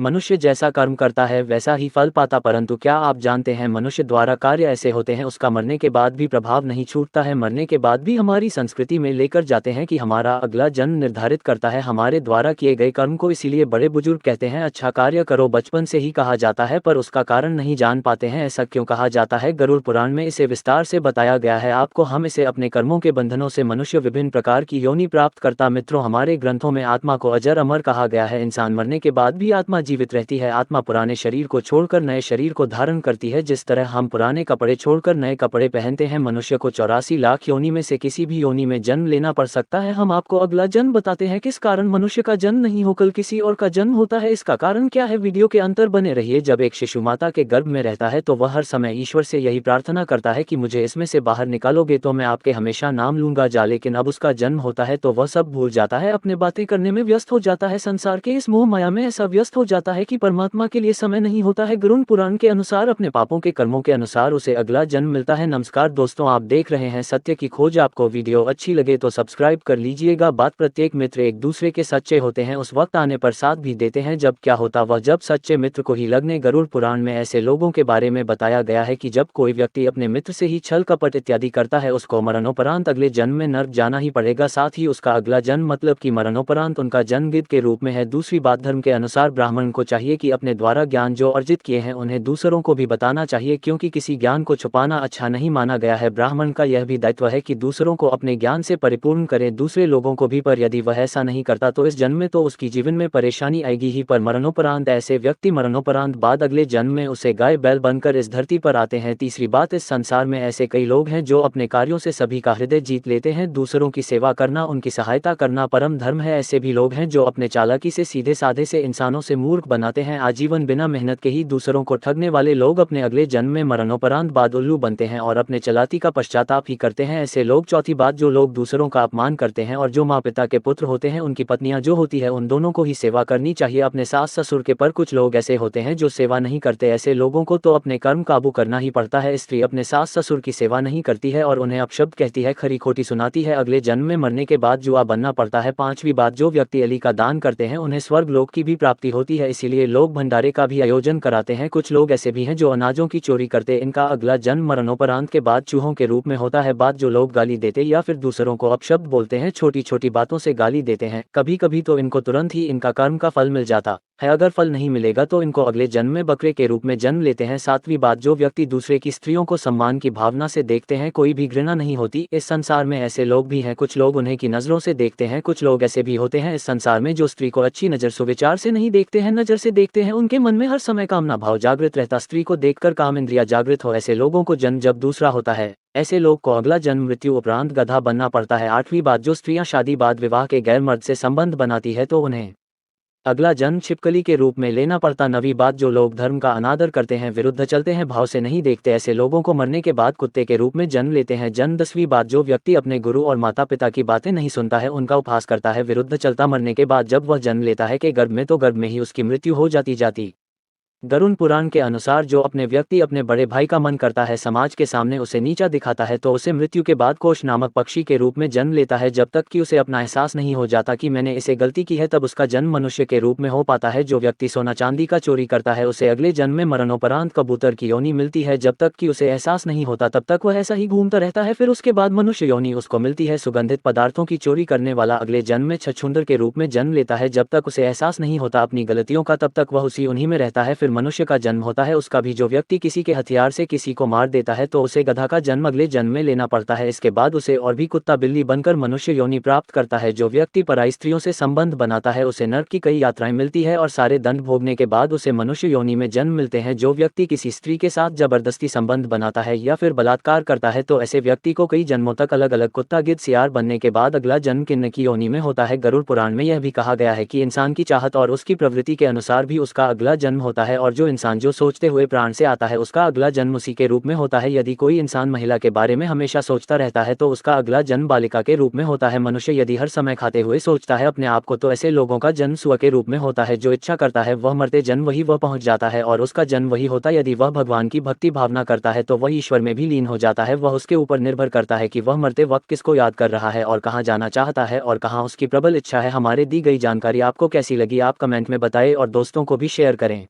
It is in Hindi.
मनुष्य जैसा कर्म करता है वैसा ही फल पाता, परंतु क्या आप जानते हैं मनुष्य द्वारा कार्य ऐसे होते हैं उसका मरने के बाद भी प्रभाव नहीं छूटता है। मरने के बाद भी हमारी संस्कृति में लेकर जाते हैं कि हमारा अगला जन्म निर्धारित करता है हमारे द्वारा किए गए कर्म को। इसीलिए बड़े बुजुर्ग कहते हैं अच्छा कार्य करो, बचपन से ही कहा जाता है पर उसका कारण नहीं जान पाते हैं। ऐसा क्यों कहा जाता है? गरुड़ पुराण में इसे विस्तार से बताया गया है आपको। हम इसे अपने कर्मों के बंधनों से मनुष्य विभिन्न प्रकार की योनि प्राप्त करता। मित्रों, हमारे ग्रंथों में आत्मा को अजर अमर कहा गया है। इंसान मरने के बाद भी आत्मा जीवित रहती है। आत्मा पुराने शरीर को छोड़कर नए शरीर को धारण करती है। जिस तरह हम पुराने कपड़े छोड़कर नए कपड़े पहनते हैं, मनुष्य को 84 लाख योनि में से किसी भी योनि में जन्म लेना पड़ सकता है। हम आपको अगला जन्म बताते हैं किस कारण मनुष्य का जन्म नहीं होकर किसी और का जन्म होता है। इसका कारण क्या है? वीडियो के अंतर बने रहिए। जब एक शिशु माता के गर्भ में रहता है तो वह हर समय ईश्वर से यही प्रार्थना करता है कि मुझे इसमें से बाहर निकालोगे तो मैं आपके हमेशा नाम लूंगा जा। लेकिन अब उसका जन्म होता है तो वह सब भूल जाता है, अपने बातें करने में व्यस्त हो जाता है, संसार के इस मोह माया में ऐसा व्यस्त हो जाता है कि परमात्मा के लिए समय नहीं होता है। गरुड़ पुराण के अनुसार अपने पापों के कर्मों के अनुसार उसे अगला जन्म मिलता है। नमस्कार दोस्तों, आप देख रहे हैं सत्य की खोज। आपको वीडियो अच्छी लगे तो सब्सक्राइब कर लीजिएगा। बात प्रत्येक मित्र एक दूसरे के सच्चे होते हैं, उस वक्त आने पर साथ भी देते हैं जब क्या होता वह जब सच्चे मित्र को ही लगने। गरुड़ पुराण में ऐसे लोगों के बारे में बताया गया है कि जब कोई व्यक्ति अपने मित्र से ही छल कपट इत्यादि करता है उसको मरणोपरांत अगले जन्म में नर्क जाना ही पड़ेगा। साथ ही उसका अगला जन्म मतलब कि मरणोपरांत उनका जन्म गिद्ध के रूप में है। दूसरी बात, धर्म के अनुसार ब्राह्मण को चाहिए कि अपने द्वारा ज्ञान जो अर्जित किए हैं उन्हें दूसरों को भी बताना चाहिए, क्योंकि किसी ज्ञान को छुपाना अच्छा नहीं माना गया है। ब्राह्मण का यह भी दायित्व है कि दूसरों को अपने ज्ञान से परिपूर्ण करे, दूसरे लोगों को भी। पर यदि वह ऐसा नहीं करता तो इस जन्म में तो उसकी जीवन में परेशानी आएगी ही, पर मरणोपरांत ऐसे व्यक्ति मरणोपरांत बाद अगले जन्म में उसे गाय बैल बनकर इस धरती पर आते हैं। तीसरी बात, इस संसार में ऐसे कई लोग हैं जो अपने कार्यों से सभी का हृदय जीत लेते हैं। दूसरों की सेवा करना, उनकी सहायता करना परम धर्म है। ऐसे भी लोग हैं जो अपने चालाकी से सीधे साधे से इंसानों से मूर्ख बनाते हैं। आजीवन बिना मेहनत के ही दूसरों को ठगने वाले लोग अपने अगले जन्म में मरणोपरांत बाद उल्लू बनते हैं और अपने चालाकी का पश्चाताप ही करते हैं ऐसे लोग। चौथी बात, जो लोग दूसरों का अपमान करते हैं और जो माँ पिता के पुत्र होते हैं उनकी पत्नियां जो होती है उन दोनों को ही सेवा करनी चाहिए, अपने सास ससुर के। पर कुछ लोग ऐसे होते हैं जो सेवा नहीं करते, ऐसे लोगों को तो अपने कर्म काबू करना ही पड़ता है। स्त्री अपने सास ससुर की सेवा नहीं करती है और उन्हें अपशब्द कहती है, खरी खोटी सुनाती है, अगले जन्म में मरने के बाद जुआ बनना पड़ता है। पांचवी बात, जो व्यक्ति अली का दान करते हैं उन्हें स्वर्ग लोक की भी प्राप्ति होती है, इसीलिए लोग भंडारे का भी आयोजन कराते हैं। कुछ लोग ऐसे भी हैं जो अनाजों की चोरी करते, इनका अगला जन्म मरणोपरांत के बाद चूहों के रूप में होता है। बात, जो लोग गाली देते या फिर दूसरों को अपशब्द बोलते हैं, छोटी छोटी बातों से गाली देते हैं, कभी कभी तो इनको तुरंत ही इनका कर्म का फल मिल जाता है, अगर फल नहीं मिलेगा तो इनको अगले जन्म में बकरे के रूप में जन्म लेते हैं। सातवीं बात, जो व्यक्ति दूसरे की स्त्रियों को सम्मान की भावना से देखते हैं, कोई भी घृणा नहीं होती, इस संसार में ऐसे लोग भी हैं। कुछ लोग उन्हें की नजरों से देखते हैं, कुछ लोग ऐसे भी होते हैं इस संसार में जो स्त्री को अच्छी नजर सुविचार से नहीं देखते हैं, नजर से देखते हैं। उनके मन में हर समय कामना भाव जागृत रहता, स्त्री को देखकर काम इंद्रिया जागृत हो। ऐसे लोगों को जन्म जब दूसरा होता है, ऐसे लोग को अगला जन्म मृत्यु उपरांत गधा बनना पड़ता है। आठवीं बात, जो स्त्रियां शादी बाद विवाह के गैर मर्द से संबंध बनाती है तो उन्हें अगला जन्म छिपकली के रूप में लेना पड़ता। नवीं बात, जो लोग धर्म का अनादर करते हैं, विरुद्ध चलते हैं, भाव से नहीं देखते, ऐसे लोगों को मरने के बाद कुत्ते के रूप में जन्म लेते हैं। जन्म। 10वीं बात, जो व्यक्ति अपने गुरु और माता पिता की बातें नहीं सुनता है, उनका उपहास करता है, विरुद्ध चलता, मरने के बाद जब वह जन्म लेता है कि गर्भ में, तो गर्भ में ही उसकी मृत्यु हो जाती। गरुड़ पुराण के अनुसार जो अपने व्यक्ति अपने बड़े भाई का मन करता है, समाज के सामने उसे नीचा दिखाता है, तो उसे मृत्यु के बाद कोष नामक पक्षी के रूप में जन्म लेता है। जब तक कि उसे अपना एहसास नहीं हो जाता कि मैंने इसे गलती की है, तब उसका जन्म मनुष्य के रूप में हो पाता है। जो व्यक्ति सोना चांदी का चोरी करता है उसे अगले जन्म में मरणोपरांत कबूतर की योनि मिलती है। जब तक कि उसे एहसास नहीं होता तब तक वह ऐसा ही घूमता रहता है, फिर उसके बाद मनुष्य योनि उसको मिलती है। सुगंधित पदार्थों की चोरी करने वाला अगले जन्म में छछूंदर के रूप में जन्म लेता है। जब तक उसे एहसास नहीं होता अपनी गलतियों का तब तक वह उन्हीं में रहता है। फिर मनुष्य का जन्म होता है उसका भी। जो व्यक्ति किसी के हथियार से किसी को मार देता है तो उसे गधा का जन्म अगले जन्म में लेना पड़ता है। इसके बाद उसे और भी कुत्ता बिल्ली बनकर मनुष्य योनि प्राप्त करता है। जो व्यक्ति पराई स्त्रियों से संबंध बनाता है उसे नर्क की कई यात्राएं मिलती है और सारे दंड भोगने के बाद उसे मनुष्य योनि में जन्म मिलते हैं। जो व्यक्ति किसी स्त्री के साथ जबरदस्ती संबंध बनाता है या फिर बलात्कार करता है तो ऐसे व्यक्ति को कई जन्मों तक अलग अलग कुत्ता गिद्ध सियार बनने के बाद अगला जन्म किन्न की योनि में होता है। गरुड़ पुराण में यह भी कहा गया है कि इंसान की चाहत और उसकी प्रवृत्ति के अनुसार भी उसका अगला जन्म होता है और जो इंसान जो सोचते हुए प्राण से आता है उसका अगला जन्म उसी के रूप में होता है। यदि कोई इंसान महिला के बारे में हमेशा सोचता रहता है तो उसका अगला जन्म बालिका के रूप में होता है। मनुष्य यदि हर समय खाते हुए सोचता है अपने आप को तो ऐसे लोगों का जन्म सुअर के रूप में होता है। जो इच्छा करता है वह मरते जन्म वही वह पहुंच जाता है और उसका जन्म वही होता। यदि वह भगवान की भक्ति भावना करता है तो वह ईश्वर में भी लीन हो जाता है। वह उसके ऊपर निर्भर करता है कि वह मरते वक्त किसको याद कर रहा है और कहाँ जाना चाहता है और कहाँ उसकी प्रबल इच्छा है। हमारे दी गई जानकारी आपको कैसी लगी आप कमेंट में बताएं और दोस्तों को भी शेयर करें।